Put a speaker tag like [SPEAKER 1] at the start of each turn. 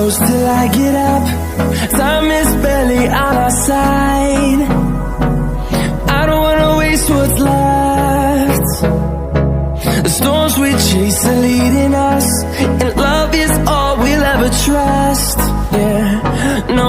[SPEAKER 1] close till I get up. Time is barely on our side. I don't wanna waste what's left. The storms we chase are leading us, and love is all we'll ever trust. Yeah, no,